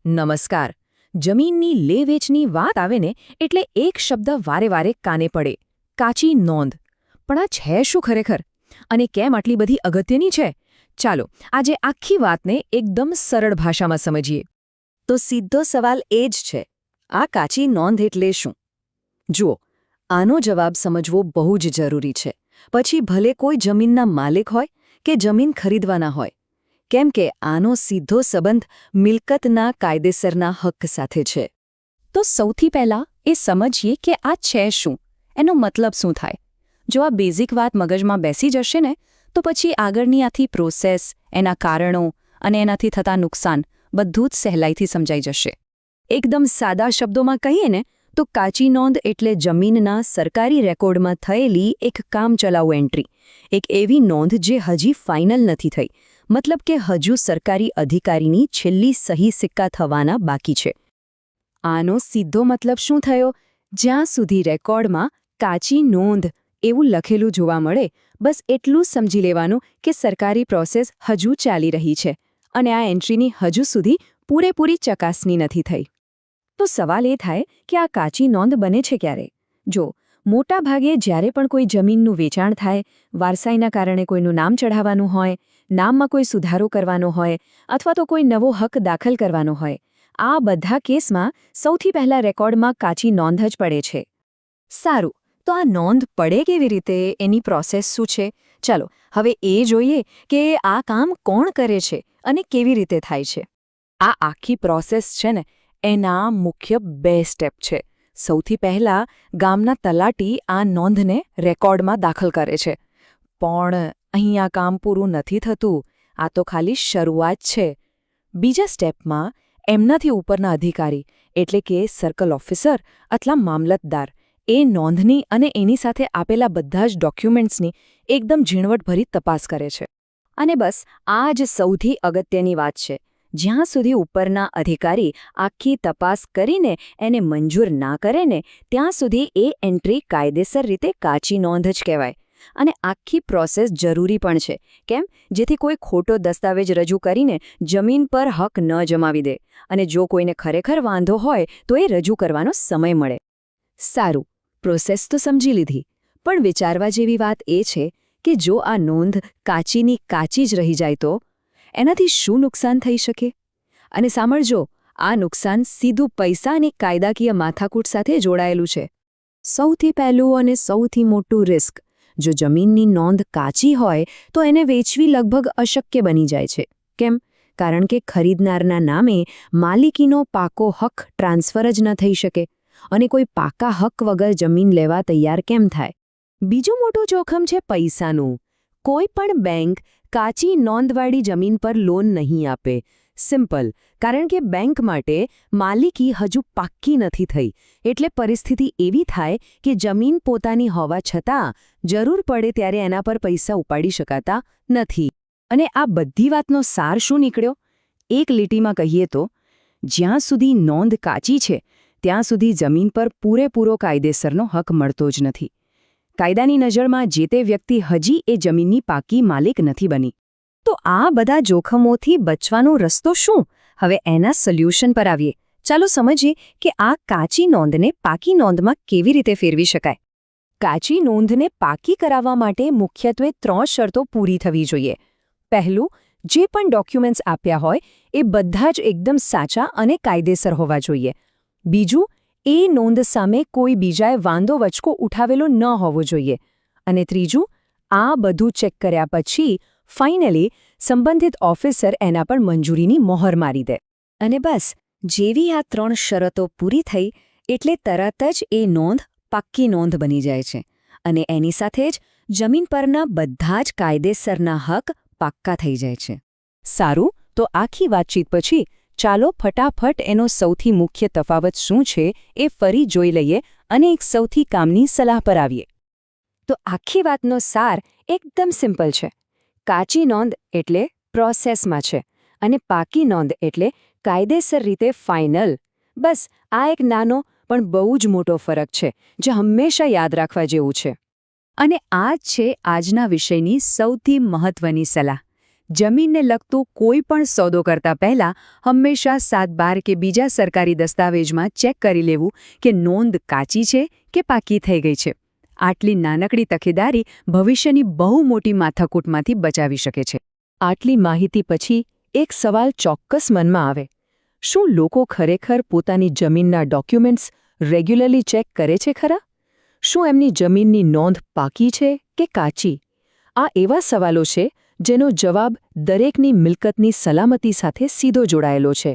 નમસ્કાર. જમીનની લે-વેચની વાત આવે ને એટલે એક શબ્દ વારે વારે કાને પડે, કાચી નોંધ. પણ આ છે શું ખરેખર? અને કેમ આટલી બધી અગત્યની છે? ચાલો આજે આખી વાતને એકદમ સરળ ભાષામાં સમજીએ. તો સીધો સવાલ એ જ છે, આ કાચી નોંધ એટલે શું? જુઓ, આનો જવાબ સમજવો બહુ જ જરૂરી છે. પછી ભલે કોઈ જમીનના માલિક હોય કે જમીન ખરીદવાના હોય, કેમ કે આનો સીધો સંબંધ મિલકતના કાયદેસરના હક સાથે છે. તો સૌથી પહેલાં એ સમજીએ કે આ છે શું, એનો મતલબ શું થાય. જો આ બેઝિક વાત મગજમાં બેસી જશે ને તો પછી આગળની આથી પ્રોસેસ, એના કારણો અને એનાથી થતા નુકસાન બધું જ સહેલાઈથી સમજાઈ જશે. એકદમ સાદા શબ્દોમાં કહીએ ને તો કાચી નોંધ એટલે જમીનના સરકારી રેકોર્ડમાં થયેલી એક કામચલાઉ એન્ટ્રી, એક એવી નોંધ જે હજી ફાઇનલ નથી થઈ, મતલબ કે હજુ સરકારી અધિકારીની છેલ્લી સહી સિક્કા થવાના બાકી છે. આનો સીધો મતલબ શું થયો? જ્યાં સુધી રેકોર્ડમાં કાચી નોંધ એવું લખેલું જોવા મળે, બસ એટલું જ સમજી લેવાનું કે સરકારી પ્રોસેસ હજુ ચાલી રહી છે અને આ એન્ટ્રીની હજુ સુધી પૂરેપૂરી ચકાસણી નથી થઈ. તો સવાલ એ થાય કે આ કાચી નોંધ બને છે ક્યારે? જો મોટા ભાગે જ્યારે પણ કોઈ જમીનનું વેચાણ થાય, વારસાઈના કારણે કોઈનું નામ ચઢાવવાનું હોય, નામમાં કોઈ સુધારો કરવાનો હોય અથવા તો કોઈ નવો હક દાખલ કરવાનો હોય, આ બધા કેસમાં સૌથી પહેલા રેકોર્ડમાં કાચી નોંધ જ પડે છે. સારું, તો આ નોંધ પડે કેવી રીતે? એની પ્રોસેસ શું છે? ચાલો હવે એ જોઈએ કે આ કામ કોણ કરે છે અને કેવી રીતે થાય છે. આ આખી પ્રોસેસ છે ને, એના મુખ્ય 2 સ્ટેપ છે. સૌથી પહેલા ગામના તલાટી આ નોંધને રેકોર્ડમાં દાખલ કરે છે. પણ અહીં આ કામ પૂરું નથી થતું, આ તો ખાલી શરૂઆત છે. બીજા સ્ટેપમાં એમનાથી ઉપરના અધિકારી એટલે કે સર્કલ ઓફિસર અથવા મામલતદાર એ નોંધની અને એની સાથે આપેલા બધા જ ડોક્યુમેન્ટ્સની એકદમ ઝીણવટભરી તપાસ કરે છે. અને બસ આ જ સૌથી અગત્યની વાત છે. જ્યાં સુધી ઉપરના અધિકારી આખી તપાસ કરીને એને મંજૂર ના કરે ને ત્યાં સુધી એ એન્ટ્રી કાયદેસર રીતે કાચી નોંધ જ કહેવાય. અને આખી પ્રોસેસ જરૂરી પણ છે. કેમ? જેથી કોઈ ખોટો દસ્તાવેજ રજૂ કરીને જમીન પર હક ન જમાવી દે અને જો કોઈને ખરેખર વાંધો હોય તો એ રજૂ કરવાનો સમય મળે. સારું, પ્રોસેસ તો સમજી લીધી, પણ વિચારવા જેવી વાત એ છે કે જો આ નોંધ કાચીની કાચી જ રહી જાય તો એનાથી શું નુકસાન થઈ શકે? અને સાંભળજો, આ નુકસાન સીધું પૈસા અને કાયદાકીય માથાકૂટ સાથે જોડાયેલું છે. સૌથી પહેલું અને સૌથી મોટું રિસ્ક, જો જમીનની નોંધ કાચી હોય તો એને વેચવી લગભગ અશક્ય બની જાય છે. કેમ? કારણ કે ખરીદનારના નામે માલિકીનો પાકો હક ટ્રાન્સફર જ ન થઈ શકે અને કોઈ પાકા હક વગર જમીન લેવા તૈયાર કેમ થાય? બીજું મોટું જોખમ છે પૈસાનું. કોઈ પણ બેંક કાચી નોંધવાળી જમીન પર લોન નહીં આપે. સિમ્પલ, કારણ કે બેંક માટે માલિકી હજુ પાક્કી નથી થઈ. એટલે પરિસ્થિતિ એવી થાય કે જમીન પોતાની હોવા છતાં જરૂર પડે ત્યારે એના પર પૈસા ઉપાડી શકાતા નથી. અને આ બધી વાતનો સાર શું નીકળ્યો? એક લીટીમાં કહીએ તો, જ્યાં સુધી નોંધ કાચી છે ત્યાં સુધી જમીન પર પૂરેપૂરો કાયદેસરનો હક મળતો જ નથી. કાયદાની નજરમાં જે તે વ્યક્તિ હજી એ જમીનની પાકી માલિક નથી બની. તો આ બધા જોખમોથી બચવાનો રસ્તો શું? હવે એના સોલ્યુશન પર આવીએ. ચાલો સમજીએ કે આ કાચી નોંધને પાકી નોંધમાં કેવી રીતે ફેરવી શકાય. કાચી નોંધને પાકી કરાવવા માટે મુખ્યત્વે 3 શરતો પૂરી થવી જોઈએ. પહેલું, જે પણ ડોક્યુમેન્ટ્સ આપ્યા હોય એ બધા જ એકદમ સાચા અને કાયદેસર હોવા જોઈએ. બીજું, એ નોંધ સામે કોઈ બીજાએ વાંધો વચકો ઉઠાવેલો ન હોવો જોઈએ. અને ત્રીજું, આ બધું ચેક કર્યા પછી ફાઇનલી સંબંધિત ઓફિસર એના પર મંજૂરીની મહોર મારી દે. અને બસ જેવી આ 3 શરતો પૂરી થઈ એટલે તરત જ એ નોંધ પાક્કી નોંધ બની જાય છે અને એની સાથે જ જમીન પરના બધા જ કાયદેસરના હક પાક્કા થઈ જાય છે. સારું, તો આખી વાતચીત પછી ચાલો ફટાફટ એનો સૌથી મુખ્ય તફાવત શું છે એ ફરી જોઈ લઈએ અને એક સૌથી કામની સલાહ પર આવીએ. તો આખી વાતનો સાર એકદમ સિમ્પલ છે. કાચી નોંધ એટલે પ્રોસેસમાં છે અને પાકી નોંધ એટલે કાયદેસર રીતે ફાઇનલ. બસ આ એક નાનો પણ બહુ જ મોટો ફરક છે જે હંમેશા યાદ રાખવા જેવું છે. અને આ જ છે આજના વિષયની સૌથી મહત્વની સલાહ. જમીનને લગતું કોઈ પણ સોદો કરતા પહેલા હંમેશા 7/12 કે બીજા સરકારી દસ્તાવેજમાં ચેક કરી લેવું કે નોંધ કાચી છે કે પાકી થઈ ગઈ છે. આટલી નાનકડી તકેદારી ભવિષ્યની બહુ મોટી માથાકૂટમાંથી બચાવી શકે છે. આટલી માહિતી પછી એક સવાલ ચોક્કસ મનમાં આવે. શું લોકો ખરેખર પોતાની જમીનના ડોક્યુમેન્ટ્સ રેગ્યુલરલી ચેક કરે છે ખરા? શું એમની જમીનની નોંધ પાકી છે કે કાચી? આ એવા સવાલો છે જેનો જવાબ દરેકની મિલકતની સલામતી સાથે સીધો જોડાયેલો છે.